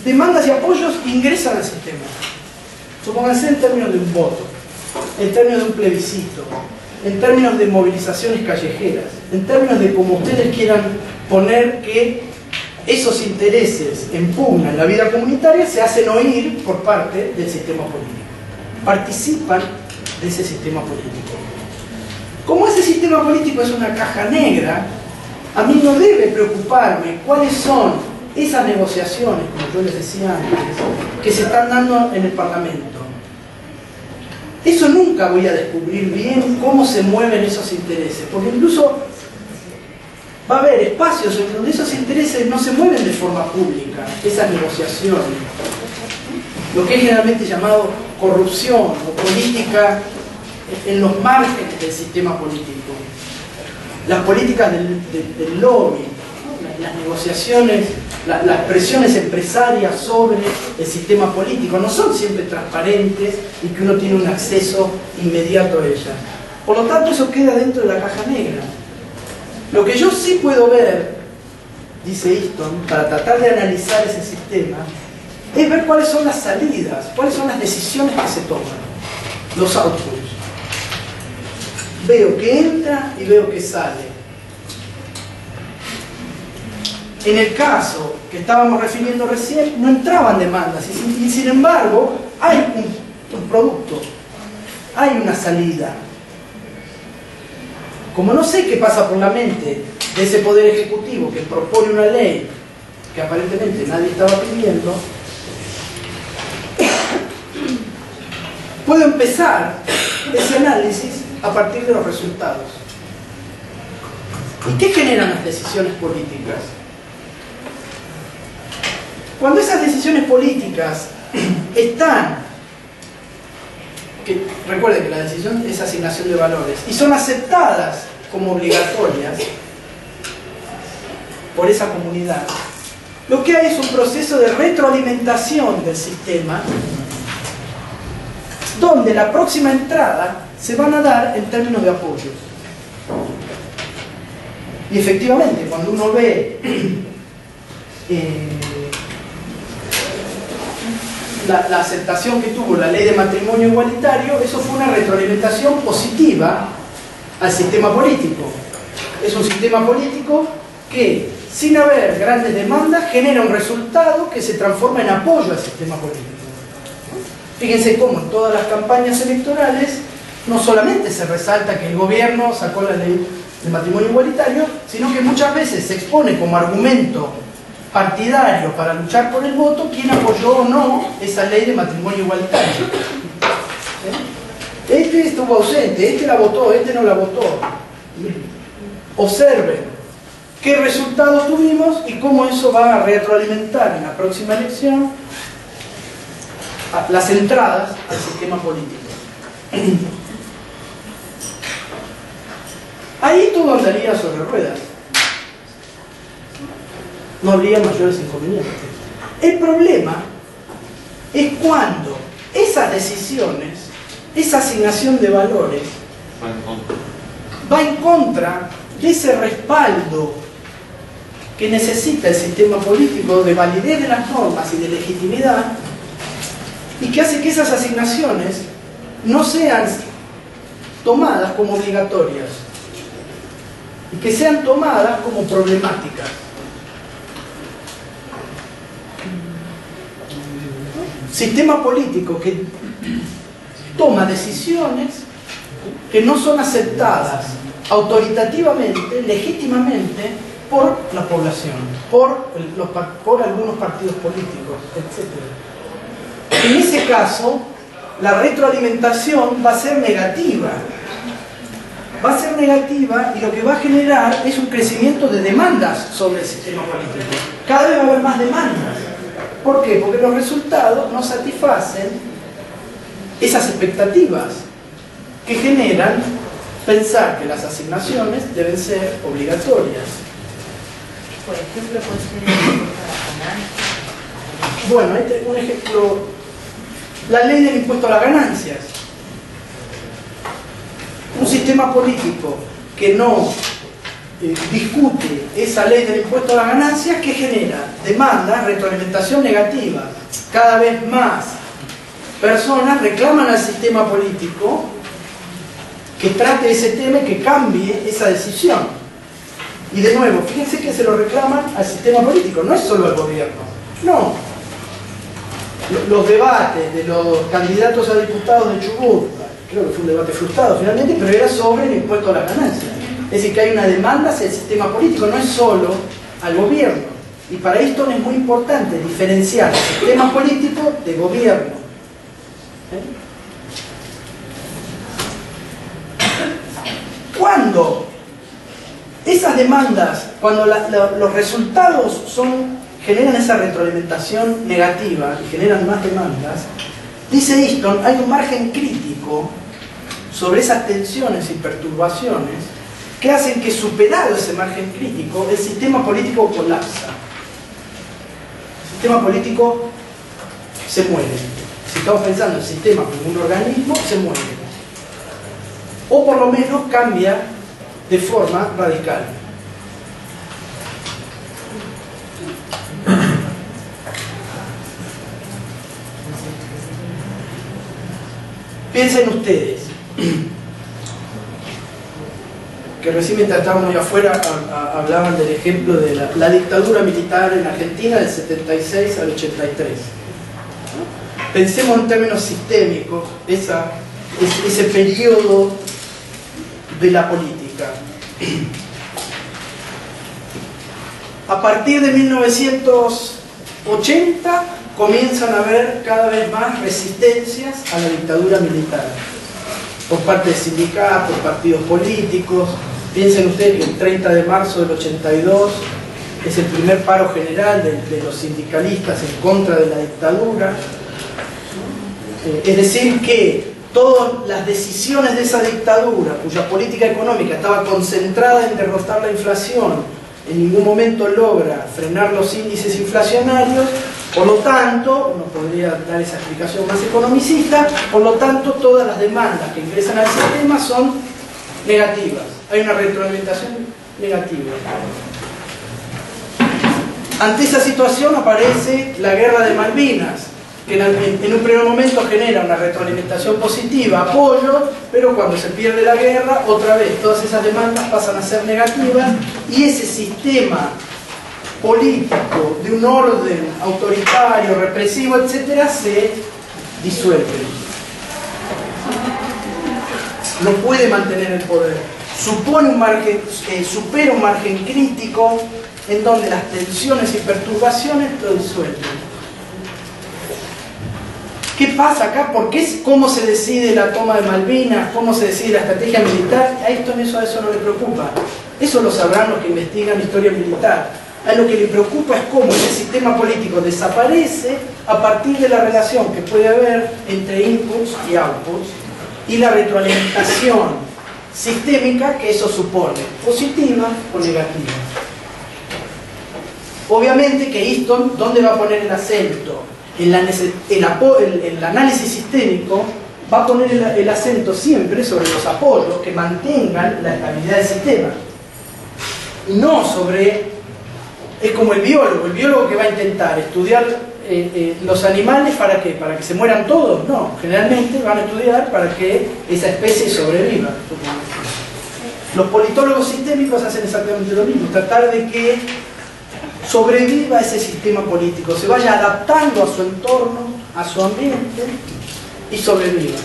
demandas y apoyos ingresan al sistema. Supónganse en términos de un voto, en términos de un plebiscito, en términos de movilizaciones callejeras, en términos de como ustedes quieran poner que esos intereses en pugna en la vida comunitaria se hacen oír por parte del sistema político. Participan de ese sistema político. Como ese sistema político es una caja negra, a mí no debe preocuparme cuáles son esas negociaciones, como yo les decía antes, que se están dando en el Parlamento. Eso nunca voy a descubrir bien cómo se mueven esos intereses, porque incluso va a haber espacios en donde esos intereses no se mueven de forma pública, esas negociaciones. Lo que es generalmente llamado corrupción o política en los márgenes del sistema político. Las políticas del lobby, las negociaciones, las presiones empresarias sobre el sistema político no son siempre transparentes y que uno tiene un acceso inmediato a ellas. Por lo tanto, eso queda dentro de la caja negra. Lo que yo sí puedo ver, dice Easton, para tratar de analizar ese sistema, es ver cuáles son las salidas, cuáles son las decisiones que se toman, los outputs. Veo que entra y veo que sale. En el caso que estábamos refiriendo recién, no entraban demandas y sin embargo hay un producto, hay una salida. Como no sé qué pasa por la mente de ese poder ejecutivo que propone una ley que aparentemente nadie estaba pidiendo, puedo empezar ese análisis a partir de los resultados. ¿Y qué generan las decisiones políticas? Cuando esas decisiones políticas están, recuerden que la decisión es asignación de valores, y son aceptadas como obligatorias por esa comunidad, lo que hay es un proceso de retroalimentación del sistema, donde la próxima entrada se van a dar en términos de apoyos. Y efectivamente, cuando uno ve la aceptación que tuvo la ley de matrimonio igualitario, eso fue una retroalimentación positiva al sistema político. Es un sistema político que, sin haber grandes demandas, genera un resultado que se transforma en apoyo al sistema político. Fíjense cómo en todas las campañas electorales no solamente se resalta que el gobierno sacó la ley de matrimonio igualitario, sino que muchas veces se expone como argumento partidario para luchar por el voto quién apoyó o no esa ley de matrimonio igualitario. Este estuvo ausente, este la votó, este no la votó. Observen qué resultado tuvimos y cómo eso va a retroalimentar en la próxima elección las entradas al sistema político. Ahí todo andaría sobre ruedas. No habría mayores inconvenientes. El problema es cuando esas decisiones, esa asignación de valores, va en contra de ese respaldo que necesita el sistema político de validez de las normas y de legitimidad, y que hace que esas asignaciones no sean tomadas como obligatorias y que sean tomadas como problemáticas. Sistema político que toma decisiones que no son aceptadas autoritativamente, legítimamente, por la población, por algunos partidos políticos, etc. En ese caso, la retroalimentación va a ser negativa. Va a ser negativa y lo que va a generar es un crecimiento de demandas sobre el sistema político. Cada vez va a haber más demandas. ¿Por qué? Porque los resultados no satisfacen esas expectativas que generan pensar que las asignaciones deben ser obligatorias. Por ejemplo, puede ser el impuesto a la ganancia. Bueno, un ejemplo, la ley del impuesto a las ganancias. Un sistema político que no discute esa ley del impuesto a las ganancias, que genera demanda, retroalimentación negativa. Cada vez más personas reclaman al sistema político que trate ese tema y que cambie esa decisión. Y de nuevo, fíjense que se lo reclaman al sistema político, no es solo al gobierno. No. Los debates de los candidatos a diputados de Chubut, creo que fue un debate frustrado finalmente, pero era sobre el impuesto a las ganancias. Es decir, que hay una demanda hacia el sistema político, no es solo al gobierno. Y para esto es muy importante diferenciar el sistema político de gobierno. Cuando esas demandas, cuando los resultados generan esa retroalimentación negativa y generan más demandas, dice Easton, hay un margen crítico sobre esas tensiones y perturbaciones que hacen que, superado ese margen crítico, el sistema político colapsa. El sistema político se muere. Si estamos pensando en el sistema como un organismo, se muere. O por lo menos cambia de forma radical. Piensen ustedes que recién, mientras estábamos ahí afuera, hablaban del ejemplo de la dictadura militar en Argentina del 76 al 83. Pensemos en términos sistémicos ese periodo de la política. A partir de 1980 comienzan a haber cada vez más resistencias a la dictadura militar por parte de sindicatos, partidos políticos. Piensen ustedes que el 30 de marzo del 82 es el primer paro general de los sindicalistas en contra de la dictadura. Es decir, que todas las decisiones de esa dictadura, cuya política económica estaba concentrada en derrotar la inflación, en ningún momento logra frenar los índices inflacionarios. Por lo tanto, uno podría dar esa explicación más economicista, por lo tanto todas las demandas que ingresan al sistema son negativas. Hay una retroalimentación negativa. Ante esa situación aparece la Guerra de Malvinas, que en un primer momento genera una retroalimentación positiva, apoyo, pero cuando se pierde la guerra, otra vez todas esas demandas pasan a ser negativas y ese sistema político de un orden autoritario, represivo, etcétera, se disuelve. No puede mantener el poder. Supera un margen crítico en donde las tensiones y perturbaciones lo disuelven. ¿Qué pasa acá? ¿Cómo se decide la toma de Malvinas? ¿Cómo se decide la estrategia militar? A eso no le preocupa. Eso lo sabrán los que investigan historia militar. A lo que le preocupa es cómo ese sistema político desaparece a partir de la relación que puede haber entre inputs y outputs y la retroalimentación sistémica que eso supone, positiva o negativa. Obviamente que Easton, ¿dónde va a poner el acento? El análisis sistémico va a poner el acento siempre sobre los apoyos que mantengan la estabilidad del sistema. Y no sobre... Es como el biólogo que va a intentar estudiar los animales, ¿para qué? ¿Para que se mueran todos? No, generalmente van a estudiar para que esa especie sobreviva. Los politólogos sistémicos hacen exactamente lo mismo, tratar de que sobreviva ese sistema político, se vaya adaptando a su entorno, a su ambiente y sobreviva.